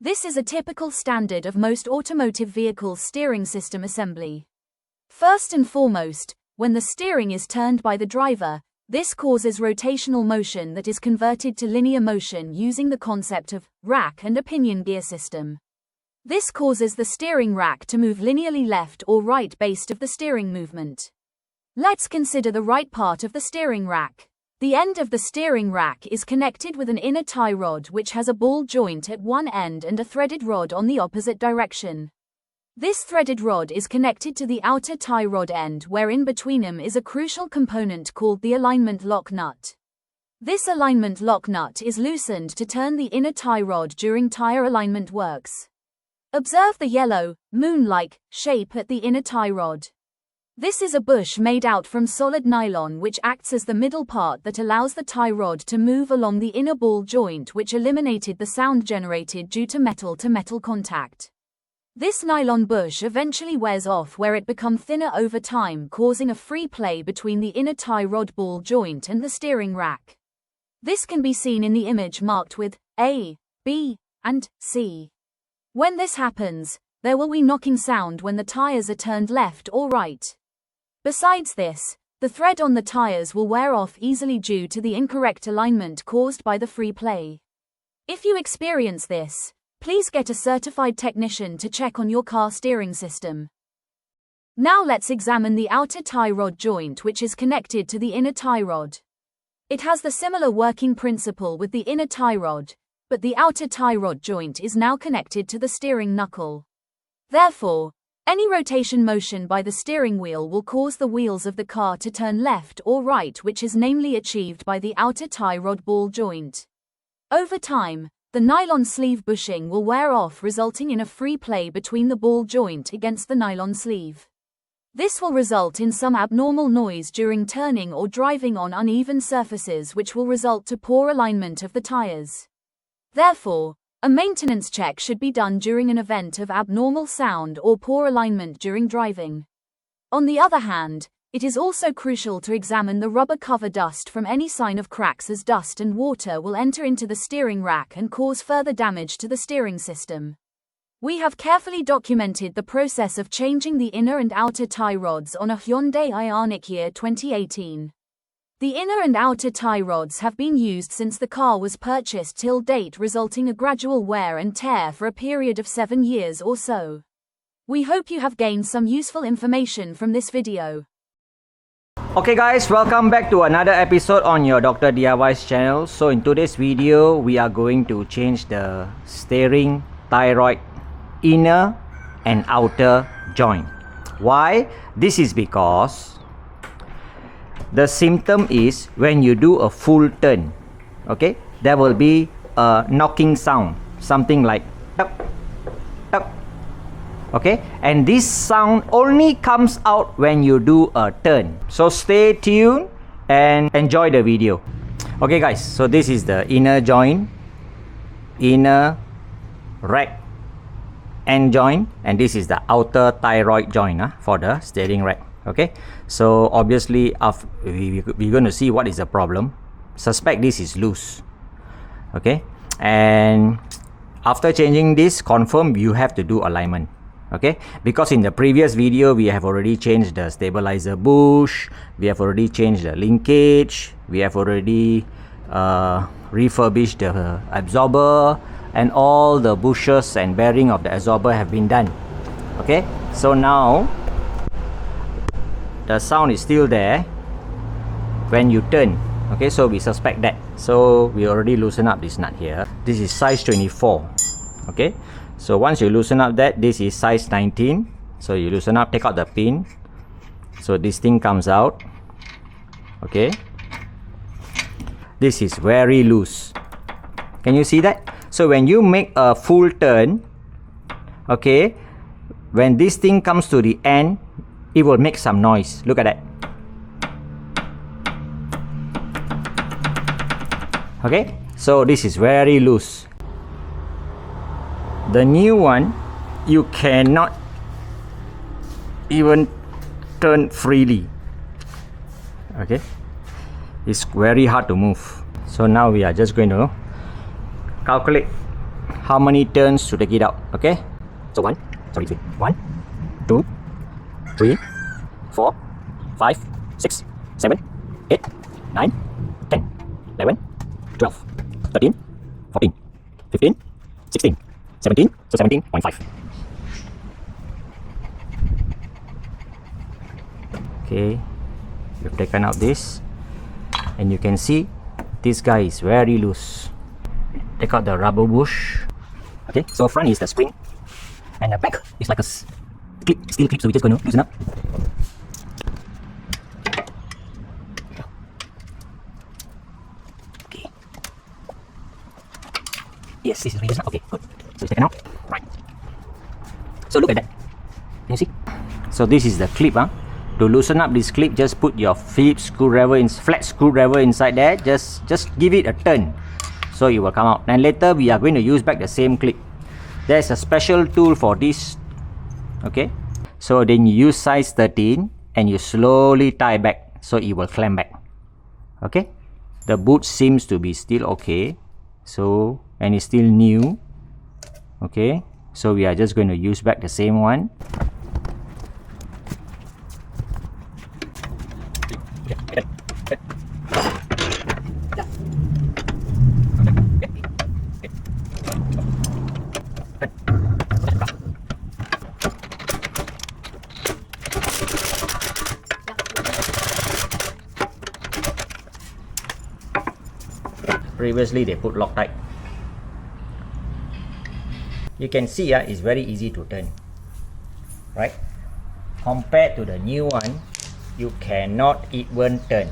This is a typical standard of most automotive vehicles' steering system assembly. First and foremost, when the steering is turned by the driver, this causes rotational motion that is converted to linear motion using the concept of rack and a pinion gear system. This causes the steering rack to move linearly left or right based on the steering movement. Let's consider the right part of the steering rack. The end of the steering rack is connected with an inner tie rod which has a ball joint at one end and a threaded rod on the opposite direction. This threaded rod is connected to the outer tie rod end where in between them is a crucial component called the alignment lock nut. This alignment lock nut is loosened to turn the inner tie rod during tire alignment works. Observe the yellow, moon-like shape at the inner tie rod. This is a bush made out from solid nylon which acts as the middle part that allows the tie rod to move along the inner ball joint, which eliminated the sound generated due to metal-to-metal contact. This nylon bush eventually wears off where it becomes thinner over time, causing a free play between the inner tie rod ball joint and the steering rack. This can be seen in the image marked with A, B, and C. When this happens, there will be knocking sound when the tires are turned left or right. Besides this, the thread on the tires will wear off easily due to the incorrect alignment caused by the free play. If you experience this, please get a certified technician to check on your car steering system. Now let's examine the outer tie rod joint which is connected to the inner tie rod. It has the similar working principle with the inner tie rod, but the outer tie rod joint is now connected to the steering knuckle. Therefore, any rotation motion by the steering wheel will cause the wheels of the car to turn left or right, which is namely achieved by the outer tie rod ball joint. Over time, the nylon sleeve bushing will wear off, resulting in a free play between the ball joint against the nylon sleeve. This will result in some abnormal noise during turning or driving on uneven surfaces, which will result to poor alignment of the tires. Therefore, a maintenance check should be done during an event of abnormal sound or poor alignment during driving. On the other hand, it is also crucial to examine the rubber cover dust from any sign of cracks, as dust and water will enter into the steering rack and cause further damage to the steering system. We have carefully documented the process of changing the inner and outer tie rods on a Hyundai Ioniq year 2018. The inner and outer tie rods have been used since the car was purchased till date, resulting a gradual wear and tear for a period of 7 years or so. We hope you have gained some useful information from this video. Okay guys, welcome back to another episode on your Dr. DIY's channel. So in today's video, we are going to change the steering tie rod inner and outer joint. Why? This is because the symptom is when you do a full turn, okay, there will be a knocking sound, something like tuck, tuck, okay, and this sound only comes out when you do a turn. So stay tuned and enjoy the video. Okay guys, so this is the inner joint, inner rack end joint, and this is the outer tie rod joint for the steering rack. Okay, so obviously we're going to see what is the problem. Suspect this is loose. Okay, and after changing this, confirm you have to do alignment. Okay, because in the previous video we have already changed the stabilizer bush, we have already changed the linkage, we have already refurbished the absorber, and all the bushes and bearing of the absorber have been done. Okay, so now the sound is still there when you turn. Okay, so we suspect that. So we already loosen up this nut here. This is size 24. Okay, so once you loosen up that, this is size 19. So you loosen up, take out the pin. So this thing comes out. Okay, this is very loose. Can you see that? So when you make a full turn, okay, when this thing comes to the end, it will make some noise. Look at that. Okay, so this is very loose. The new one, you cannot even turn freely. Okay, it's very hard to move. So now we are just going to calculate how many turns to take it out. Okay, so 1, 2, 3, 4, 5, 6, 7, 8, 9, 10, 11, 12, 13, 14, 15, 16, 17, so 17.5. Okay, we've taken out this, and you can see this guy is very loose. Take out the rubber bush. Okay, so front is the spring, and the back is like a clip, steel clip, so we're just going to loosen up. Okay. Yes, this is really okay, good. So it's taken out. Right. So look at that. Can you see? So this is the clip, huh? To loosen up this clip, just put your Phillips screwdriver flat screwdriver inside there. Just give it a turn, so it will come out. And later we are going to use back the same clip. There's a special tool for this. Okay, so then you use size 13 and you slowly tie back, so it will clamp back. Okay, the boot seems to be still okay, so, and it's still new. Okay, so we are just going to use back the same one. Previously they put Loctite. You can see it's very easy to turn, right? Compared to the new one, you cannot even turn.